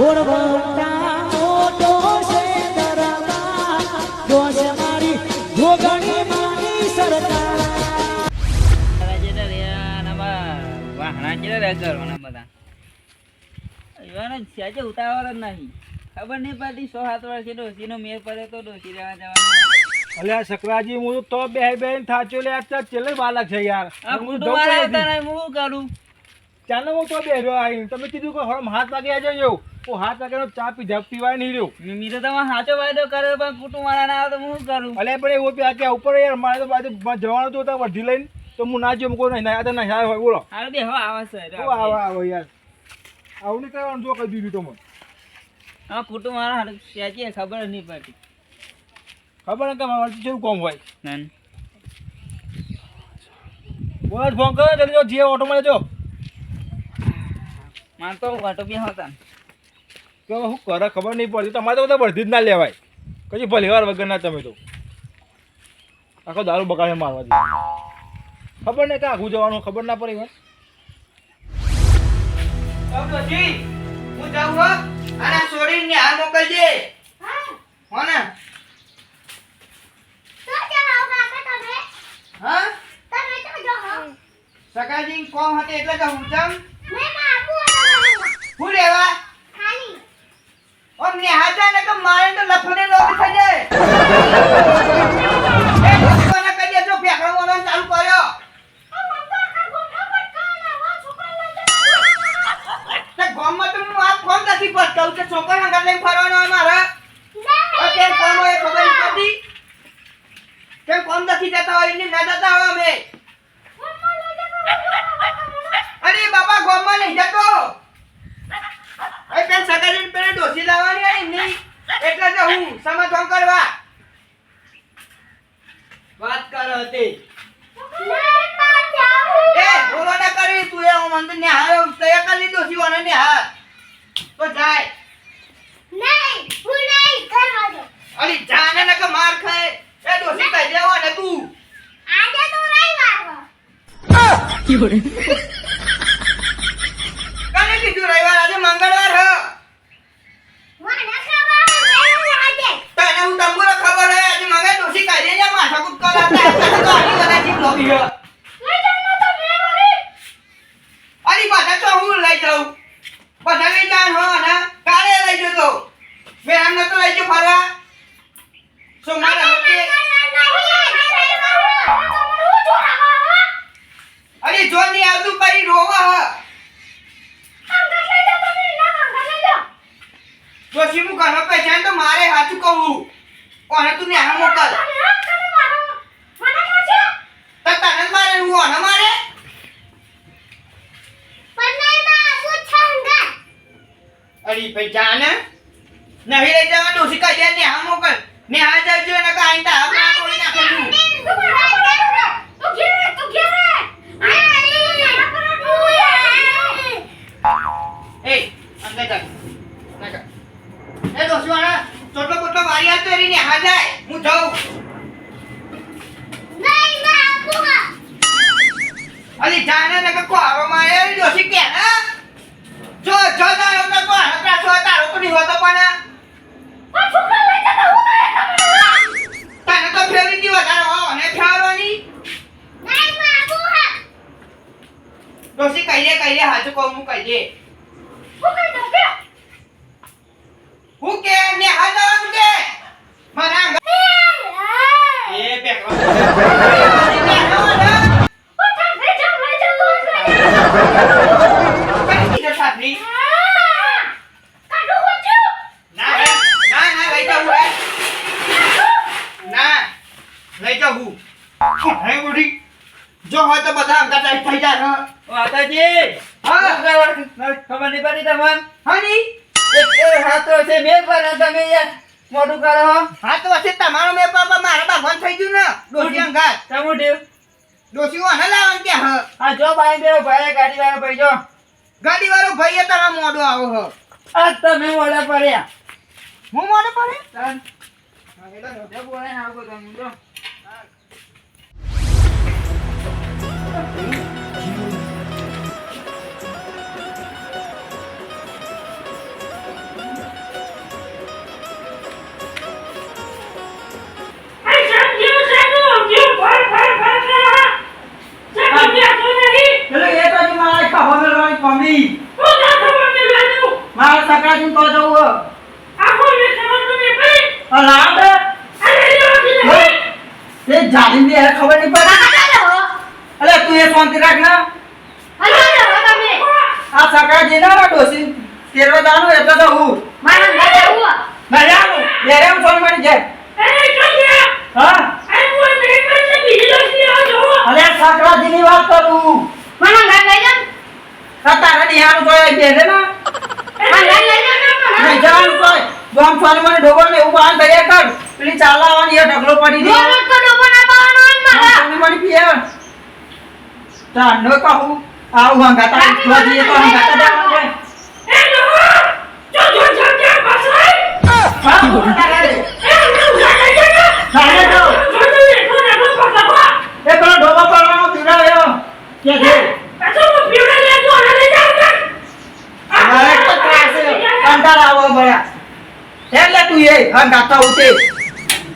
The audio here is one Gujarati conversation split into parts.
ઘોડવટા મોટો છે દરબાર દોષ મારી જોગણી મારી સરકાર વાહણા ચેલા કરવાના બધા એવાને સેજે ઉતાવળ જ નહીં ખબર નહીં પડતી 107 વર્ષે ડોશીનો મેર પડે તો ડોશી રહેવા જવાનું અલ્યા સકરાજી હું તો બે થાચ્યો લે આ ચેલે બાલક છે યાર હું તો મારા હતા હું કરું ચાલો હું તો બેઠો આવીને તમે કીધું કે હમ 7 વાગે આવજો હું 7 વાગે ચા પીવા નહીં રહ્યો મીરે તમે સાચો વાયદો કર્યો પણ કુટુંબ વાળા ના આવે તો હું કરું અલ્યા પણ એવું પ્યા ઉપર યાર મારે તો બાજુ જવાનું તો વર્ધી લઈને તો હું ના જેમ કોઈ નહીં તો ના હોય બોલો હાલ બે હો આવે છે આવો યાર આવું નહીં કરવાનું જો કહી દીધું તો મને હા કુટુંબ વાળા સેજે ખબર જ નહીં પડતી ખબર ને કે મારે કેવું કામ હોય નન બોલ ફોન કરો જલ્દી જો જે ઓટો મળે જો માર તો ઓટો બી હતા કે શું કરે ખબર નહીં પડતી તમારે તો બધા વર્ધી જ ના લેવાય કઈ ભલીવાર વગર ના તમે તો આખો દારૂ બગાડે મારવા દે ખબર નહીં કે આઘું જવાનું ખબર ના પડે હું જાઉં હો અને છોડીને આ મોકલજે હો ને હા સકાજી કોમ હતી એટલે કે હું જમ હું લેવા ઓમ ને હાજા ને કે મારે તો લફડે લોક થઈ જાય એ કોને કહી દેજો ફેકડો મોરન ચાલુ કર્યો તે ગામમાં તો હું આ કોમ નથી પડતો કે છોકરા હંગાત લઈને ફરવાનો મારે ઓકે કોમ હોય ખબર નહીં પડતી કે કોમ નથી જતા હોય ને ના જતા હોય અમે અરે બાપા ગામમાં નહીં જતો એ પેન સગારીને પેલે ડોસી લાવવાની આની નહીં એટલે જ હું સમાધાન કરવા વાત કર હતી એ બોલો ના કરી તું એ મંદિર ને હાયો તૈયાર કરી ડોસી વાને ને હા તો જાય અરે જાને ને કે માર ખાય એ ડોસી કહી દેવો ને તું કાલે કીધું રવિવાર આજે મંગળવાર હ તને હું તંબુરો ખબર હે આજે મંગળ ડોસી કહી દે યા માથા કુટ કરાતા તો આની બધા જીત લોબી હ અરે પાછા તો હું લઈ જાઉં પાછા લઈ જાન હો ને કાલે લઈ જતો મે આમ નતો લઈ જો ફરવા સોમવાર હતી અરે જો ની આવતું પરી રોવા હ જોશી મુ ઘરમાં પૈસા તો મારે હાચું કહું કોને તું ને આ મોકલ તો તને મારે હું ઓને મારે અરે પૈસા ને નહીં લઈ જવા ડોસી કહી દે ને આ મોકલ ને આ જજો ને કાઈ તા આપણા કોઈ નાખું એ અંદર જા ના એ દોસ્તવાળા ચોટલો બોટલો વારી આ તો એની હા જાય હું જાઉં અલી જાને ને કે કોરો મારે દોસી કે ના જો જો ના એમ તો હારા છો તારો તો નહીં હોતો પણ તને તો ફેરી દી વધારે હો અને ફેરવાની દોસી કહી દે હાચું કહું હું કહી દે હું કે ને હા જવાનું કે મારા એ બેકરો કઈ કી સાથી ના લઈ જાઉં ના લઈ જાઉં હે બુઢી જો હોય તો બધા અંગા ટાઈટ થઈ જાય હા વાતાજી હા ખબર નહીં પડી તમને હની એ હાથો છે મેં પણ તમે યાર મોટું કરો હા તો પછી તમારો મે બાપા મારા બાપન થઈ ગયું ને ડોસી અંગાત સમુડ્યું ડોસી વાને લાવન કે હા આ જો ભાઈ બે ભાઈ ગાડી વાળો ભાઈ જો ગાડી વાળો ભાઈ તારા મોડો આવો હ આ તમે મોડા પડ્યા હું મોડો પડે હા એલા નોડે બોલે ના કો તમે જો સકરાજી તો જવું હો લાવ તે જાડી ને ખબર નહીં પડે અલે તું એ શાંતિ રાખ ને આ સકરાજી ના ડોસી તેરવા દાનું એટલે તો હું ના જાવું લેરે હું સોની મારી જાય હા અલે સકરાજી ની વાત કરું તારા નિહાળું તો એ બેરે ના નહીં જવાનું કોઈ ગોમ સોની મારી ડોબર ને એવું બાંધ દઈએ કર પેલી ચાલાવાની એ ઢગલો પડી દે સોની મારી પીએ તાનો કહું આવું હંગાતા ઉઠવા જઈએ તો હંગાતા જવાનું છે એ પેલો ડોબા પડવાનો પીવડાવ્યો કે છે કંટાળા આવો બળા એટલે તું એ હંગાતા ઉઠે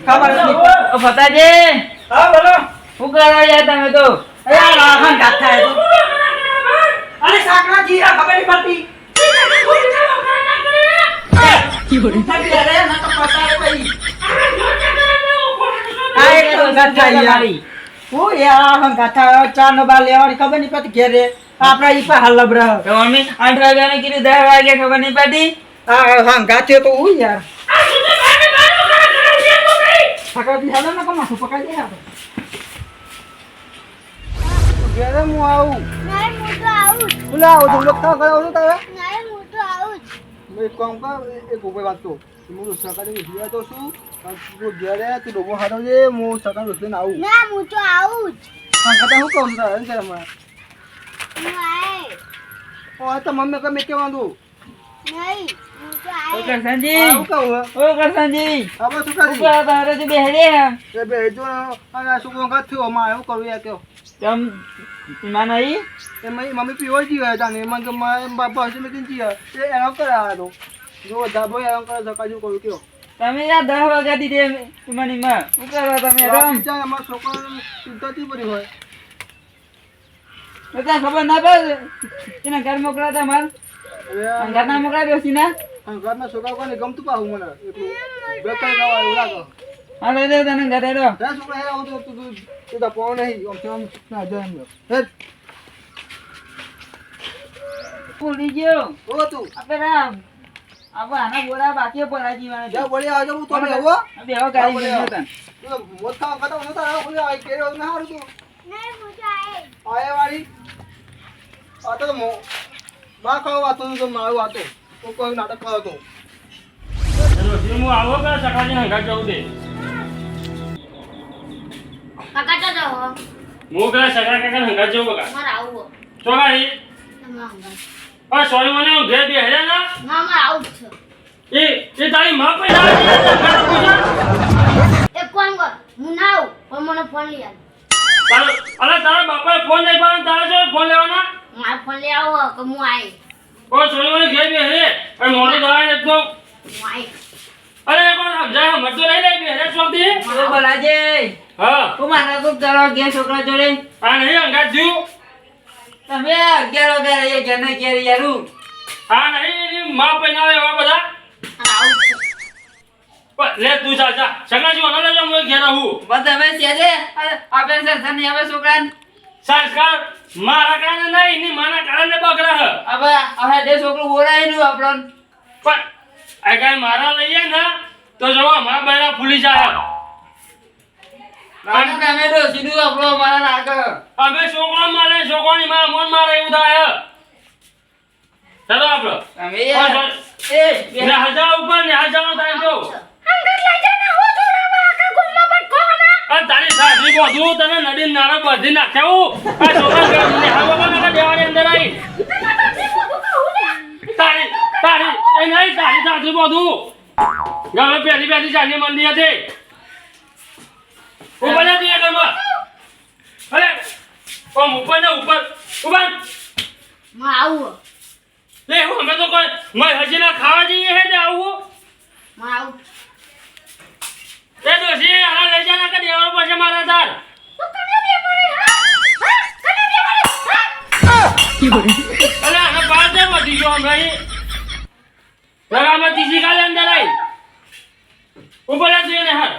ખબર નથી ફતાજી હા બોલો શું કરો યાર તમે તો અરે હંગાતા અરે સાકરાજી આ ખબર નહીં પડતી આપડા ઈ પા હાલ લબરા તો મમ્મી 8 વાગ્યાને કીધું 10 વાગે ખબર નહીં પડી હંગાથે તો હું યાર સાકરાજી હાલ ના કમા પકડી દે આપણે ઘેરે હું આવું બોલા આવું તો લખતા કરાવ તો તારે મેં કામ કર એક ઉપાય વાત તો હું સકાળે ઉઠ્યા તો શું તું ઘેરે તું ડોબો હારો છે હું સકાળે ઉઠીને આવું હા કતા હું કહું તારે એમ કરે મને ઓ તો મમ્મી કમે કેવાનું ઓ કરસનજી આવું કહું ઓ કરસનજી હવે શું કરી ઉપર તારે જે બેહરે એ બેજો અને શું કોણ થયો માં એવું કરું યાર કયો તમ માન આઈ એ મમ્મી પીવો જ ગયો હતા ને એમાં કે મારા બાપા હશે મેં કીધી એ એનો કરાવ્યો તો જો ધાબો એનો કરે સકાળું કરું કયો તમે યાર 10 વાગ્યા દીધે તમારી માં શું કરો તમે રમ અમારા છોકરાને ચિંતાથી પડી હોય બધા ખબર ના પડે એના ઘર મોકલાતા માર ઘર ના મોકલા દો સીના ઘરના છોકરા કોને ગમતું પાહું મને એટલું બેકાર ખાવા એવું લાગે હાલે દે તને ઘરે દો ત્યાં છોકરા હે આવું તો તું તો પાવ નહીં આમ ના જાય એમ હે ભૂલી ગયો ઓ તું આપણે રામ આપણે આના બોલા બાકી પડાજી વાળા જા બોલી આવજો હું તો બેહો બેહો ગાડી લઈને તને તું મોત ખાવા કરતા હું તારા બોલી આ કેરો ના હારું તું આય વાળી આ તો મો બા ખાવા વાતો તો મારું વાતો તો કોઈ નાટક કરો તો હું આવો કે સકાળે હંગા જવું દે હું કે સગા કાકા હંગા જવું બકા તો ગાડી આ સોરી મને હું ઘેર બેહરે ના એ તારી માં પૈસા અરે તારા બાપાએ ફોન લઈ પાડો તારે શું ફોન લેવાના ઓ સોરી મને ઘેર બેહરે અને મોડું થાય ને તો અરે કોણ સમજાય મત લઈ લે બેહરે સોંતી ઓ બોલાજે હા તું મારા તો કરો કે છોકરા જોડે આ નહીં હંગા જ્યું તમે 11 વાગે એ ઘરને ઘેર યારું આ નહીં માં પૈસા એવા બધા લે તું જા જા સગાજી ઓનો લેજો હું ઘેર આવું બધા હવે સેજે આપણે સંસાર ની હવે છોકરાને સંસ્કાર મારા કારણે નહીં ની માના કારણે બગડા હવે હવે જે છોકરું બોલાય નું આપણને પણ આ કાઈ મારા લઈએ ને તો જો મારા બૈરા ફૂલી જાય નાનું તમે તો સીધું આપણો મારા નાક અમે છોકરો મારે છોકરાની માં મન મારે એવું થાય ચાલો આપણો તમે યાર એ ને હજાર ઉપર ને હજાર થાય તો આ તારી સાથી બધું તને નદી નાળા બધી નાખ્યું આ છોકરા ને હાવા બના દેવાની અંદર આવી તારી તારી એ નહીં તારી સાથી બધું ગામે પહેલી પહેલી ચાલી મંડી હતી ઉપર નથી એ ઘરમાં અરે ઓમ ઉપર ને ઉપર ઉપર લે હું અમે તો કોઈ મેં હજી ના ખાવા જઈએ હે ને આવું એ દોશી આના લઈ જા ના કે દેવા પાસે મારા તાર અરે આના બાર તે વધી ગયો અમે જગામાં ત્રીજી કાલે અંદર આવી ઉપર જા તું એને હાર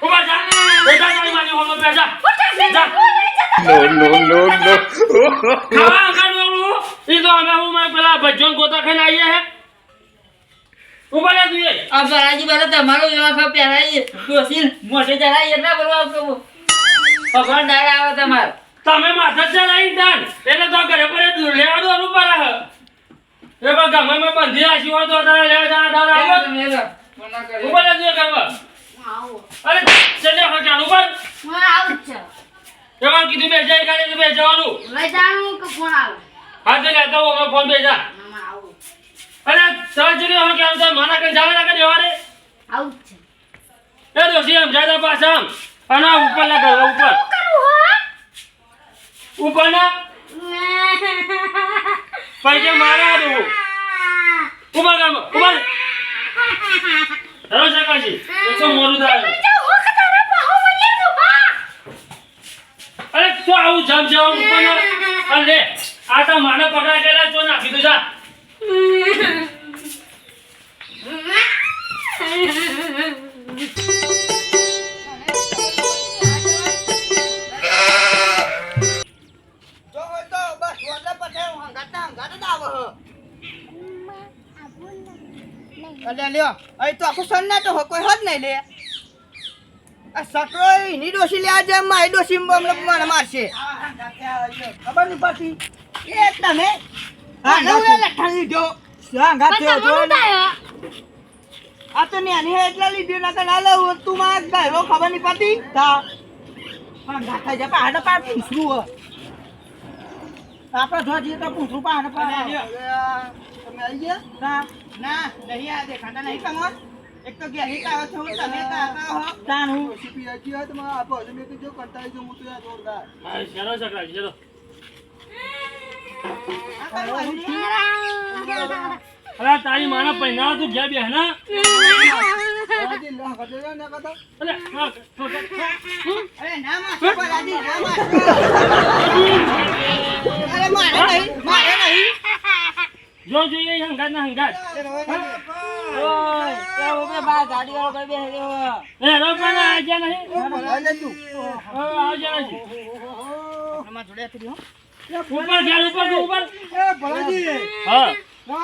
ઉપર જા બેટા તારી માની હોલો બે જા જા ખાવા કાઢવાનું ઈ તો અમે હું મેં પેલા ભજન ગોતા ખાઈને આવીએ હે ઉપર જા તું એ આ બરાજી બાદ તમારો એવા ખા પહેરાઈ ડોસી મોઢે ચડાઈ એટલા બોલવા કહું ભગવાન દાડા આવે તમાર તમે માથા ચડાઈ દાન એટલે તો ઘરે પર લેવા દો ઉપર આહ એ પણ ગમે મેં બંધી રાશી હોય તો તારે લેવા જા દાડા આવે ઉપર જા તું એ કરવા અરે ચલે હો ચાલ ઉપર એમાં કીધું બે જાય ગાડી બે જવાનું હા તો લેતા હો ફોન બે જા અરે સજરી હો કે આવતા માના કઈ જાવ ના કે દેવારે એ દોસી આમ જાદા પાછા અને ઉપર લગાવ ઉપર ઉપર ના પૈકે મારા દો ઉપર ગામ ઉપર હેલો સકાજી તો મોરું થાય અરે તો આવું જમ જમ ઉપર ના અરે આ તો માને પકડા ગયેલા તો નાખી દો જા જો હોય તો બસ વડે પછી હંગાતા જ આવે અલે લ્યો અહીં તો આખું સન્ના તો કોઈ હદ નહીં લે આ સકરો એની ડોસી લે આજે મારી ડોસી મને મારશે ખબર નહીં પડતી એ તમે હા નવરા લઠ્ઠા લીધો હંગા થયો છો આ તો નેની હે એટલા લીધો ના કે ના લઉં તું માં ગાયરો ખબર નહીં પડતી તા હંગા થઈ જાય પહાડ પાર પૂછરું આપણે જો જઈએ તો પૂછરું પહાડ પાર તમે આવી ગયા ના ના નહીં આ દેખાતા નહીં તમે એક તો ઘેરી કાવો છો તમે કાકા હો તાનું સીપી આજી હોય તો મને આપો તમે કે જો કંટાળી જો હું તો યાર જોરદાર હા ચલો સકરાજી ચલો અરે તારી માના પૈના તું ઘેર બેહ ના આજી લા કદે ના કદા અરે હા અરે ના માસો પરાજી ના માસો અરે મારે નહીં જો જોઈએ હંગાત ના હંગાત ઓય ત્યાં ઉપર બા ગાડી વાળો કઈ બેહી ગયો એ રોપા ના આજા નહીં બોલાજે તું આજા નહીં અમાર જોડે હતી હો ઉપર ઘેર ઉપર તું ઉપર એ ભલાજી હા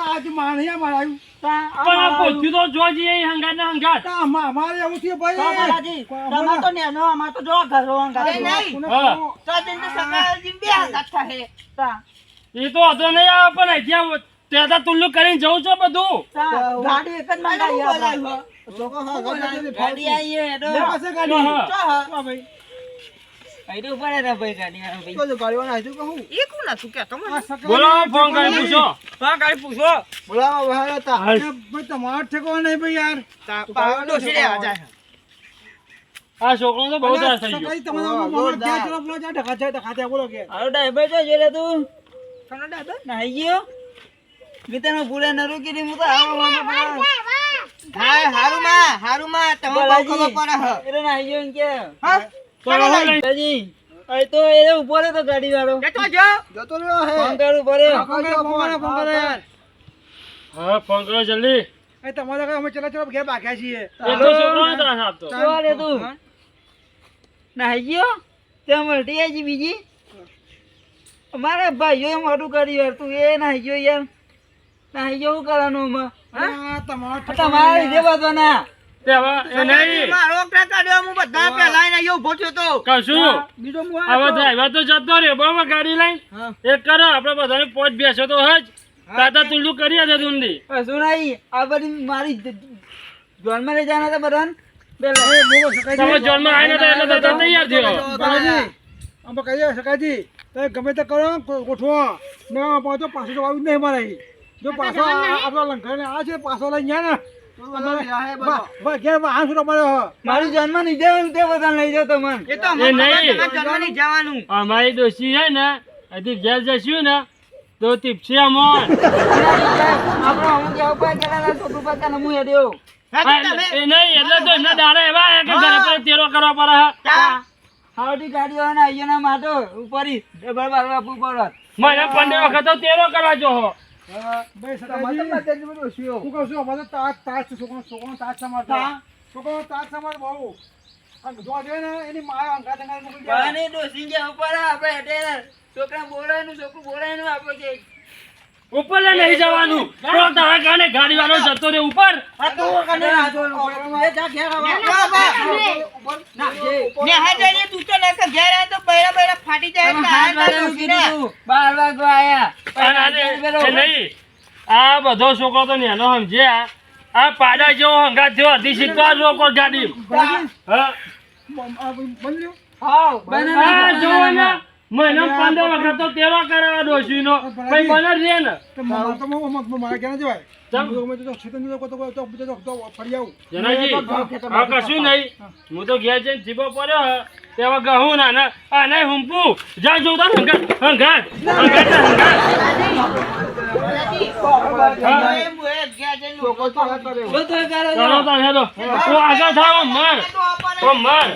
આજ માણિયા મારાયું પણ આ પોચ્યું તો જો જોઈએ હંગાત ના હંગાત અમારે એવું છે ભાઈ બરાજી તમાર તો નેનો અમાર તો જો ઘરો અંગા નહીં હા તો દિન તો સકાળજી બે હાથ થાહે તા એ તો હતો નહીં આવે પણ અહીંથી ત્યાં તુલ્લુ કરીને જવું છો બધું ગાડી એક જ મંગાઈ આપણે લોકો હા ગાડી આવી હે તો પાસે ગાડી હા. હા ભાઈ આઈડો પડે રે ભાઈ ગાડી વાળો ભાઈ તો ગાડીવાળા આજો કહું એ કોણ હતું કે તમે બોલો ફોન કરી પૂછો હા ગાડી પૂછો બોલાવા બહાર હતા હાલ. ભાઈ તમાર ઠેકો નહીં ભાઈ યાર પાવડો છે લેવા જાય આ છોકરો તો બહુ ત્રાસ થઈ ગયો સકાઈ તમારા મોમાં ક્યાં ચલો બોલો જા ઢકા બોલો કે આરો ડાઈબર જો જોલે તું કનો ડાઈબર નાઈ ગયો મિતનો પૂરે નરુ કીધી મુ તો આવો હા હારું માં તમે બહુ ખબર પડે હ એરો નાઈ ગયો કે હા તો રહો લઈ. જી અય તો એ ઉભો રે તો ગાડી વાળો કેતો જો જતો રહ્યો હે ફોન કરું પડે ફોન કરો યાર હા ફોન કરો જલ્દી એ તમારા ઘરે અમે ચલા ઘેર બાક્યા છીએ એ તો છોકરો ને ત્રાસ આપતો જો રે તું નાઈ ગયો તે મળતી આજી બીજી અમારા ભાઈઓ મોટું કર્યું યાર તું એ નાઈ ગયો યાર નાઈ ગયો શું કરવાનું આ તમારો તમારે જે બધો ના તે હવે એ નહીં મારો કાઢ્યો હું બધા પહેલા આવીને ઉભો થયો તો કશું બીજો મુ હવે ડ્રાઈવર તો જતો રહ્યો બરાબર ગાડી લઈને એક કરો આપણે બધાને પોચ બેસો તો હજ તાતા તુલ્લુ કરી દે તુંડી શું નહીં આ બધી મારી જોનમાં લઈ જવાના હતા બધાને તમે જોનમાં આવીને તો એટલે તો તૈયાર થયો બાલાજી અમે કહીએ સકાજી તમે ગમે તે કરો ગોઠવો ને પાછો પાછો જવાનું નહીં મારે જો પાછો આપણો લંઘાને આ છે પાછો લઈ ગયા ને ઘેર વાહન શું મળ્યો મારું જન્મ નહીં દેવાનું તે બધાને લઈ જાઓ તમને એ તો એ નહીં જન્મ જવાનું અમારી ડોશી છે ને હજી ઘેર જશું ને તો તીપસી અમોન આપણો અમુક એવું પાય કેલા છોકરું પાછા નમું હેડ્યો એ નહીં એટલે તો એમના દાડા એવા હે કે ઘરે પર તેરો કરવા પડે હે હાવડી ગાડીઓ ના અહીંયાના માટો ઉપરી ડબલ બાર બાપુ પડત મહિના 15 વખત તો તેરો કરવા જો હો ભાઈ તમારે તો સકાજી માતાજી બધું ઓછું. હું કહું છું અમારે તો તાજ છે છોકરો તાજ સમારતા છોકરો તાજ સમાર બહુ અને જો જોઈએ ને એની માએ અંગાત અંગાત મોકલી દે પાણી ડોસી ગયા ઉપર આપણે હેઠે છોકરા બોલાયનું છોકરું બોલાયનું આપણે કે ઉપર લે નહીં જવાનું તો તારા કાને ગાડી વાળો જતો રે ઉપર આ તો કને રાજો એ જા ઘેર ને હા જઈએ તું તો લેકે ઘેર આ તો બૈરા બૈરા ફાટી જાય એટલે આ બારું કીધું 12 વાગવા આયા અને એ નહીં આ બધો છોકરો તો નેનો સમજ્યા આ પાડા જેવો હંગાત થયો અધી સીધો રોકો ગાડી હા બન્યું આ જોવો ને મહિના 15 વખત તો તેરો કરાવવા ડોશીનો કઈ બને રે ને તો મારા તો મારા ક્યાં જવાય ચમ? મેં તો છેતન તો ફરી આવું જનાજી આ કશું નહીં હું તો ઘેર જઈને જીભો પડ્યો હે તેવા ગહું ના ને આ નહીં હુંપું જા જોતા હંગાત હંગાત એ મુએ ઘેર જઈને છોકરો તો આ કરે એવું. ચાલો તો હેડો તું આગળ થાવ મર ઓ મર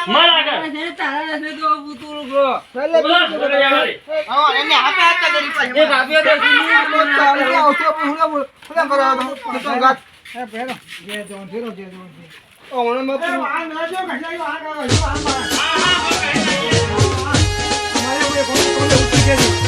મર આગળ તારા રસ્તે તો ઉતરું ગયો બોલો બોલો યાર હા એને હાથે હાથ કરી પાછી એક આપ્યો તો ચાલે આવશે આપણે હુલા કરાવો તો અંગાત. એ ભેરો જે જોન ભેરો જે જોન હમણાં મેં એ આ મેલાજો કઈ આ હા હા અમારે કોઈ કોણ ઉતરી ગઈ